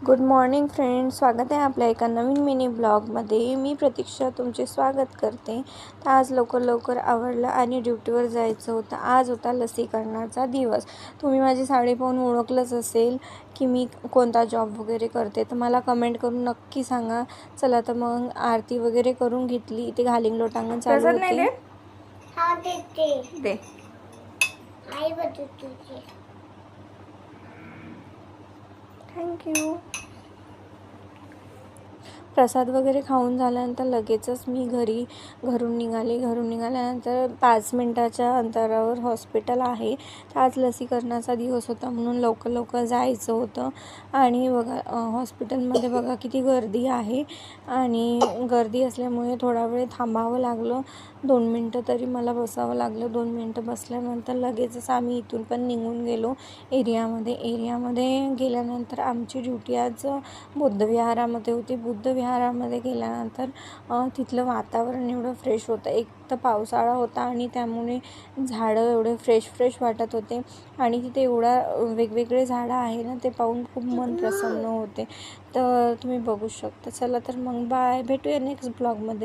Good morning friends, स्वागत आहे आपल्या एका नवीन मिनी ब्लॉगमध्ये. मी प्रतीक्षा तुमचे स्वागत करते. तर आज लवकर आवरलं आणि ड्युटीवर जायचं होतं. आज होता लसीकरणाचा दिवस. तुम्ही माझी साडी पाहून ओळखलंच असेल की मी कोणता जॉब वगैरे करते, तर मला कमेंट करून नक्की सांगा. चला तर मग आरती वगैरे करून घेतली. इथे घालिंग लोटांगण चालू होते. दे थँक्यू. प्रसाद वगैरे खाऊन झाल्यानंतर लगेचच मी घरून निघाल्यानंतर 5 मिनटाच्या अंतरावर हॉस्पिटल आहे. तर आज लसीकरणाचा दिवस होता म्हणून लवकर जायचं होतं. आणि बघा हॉस्पिटलमध्ये बघा किती गर्दी आहे आणि गर्दी असल्यामुळे थोडा वेळ थांबावं लागलं. 2 मिनटं तरी मला बसावं लागलं. 2 मिनटं बसल्यानंतर लगेचच आम्ही इथून पण निघून गेलो एरियामध्ये गेल्यानंतर आमची ड्युटी आज बुद्धविहारामध्ये होती. बुद्धविहारामध्ये गेल्यानंतर तिथलं वातावरण एवढं फ्रेश होतं. एक तर पावसाळा होता आणि त्यामुळे झाडं एवढे फ्रेश वाटत होते आणि तिथे एवढा वेगवेगळे झाडं आहे ना, ते पाहून खूप मन प्रसन्न होते. तर तुम्ही बघू शकता. चला तर मग बाय, भेटूया नेक्स्ट ब्लॉगमध्ये.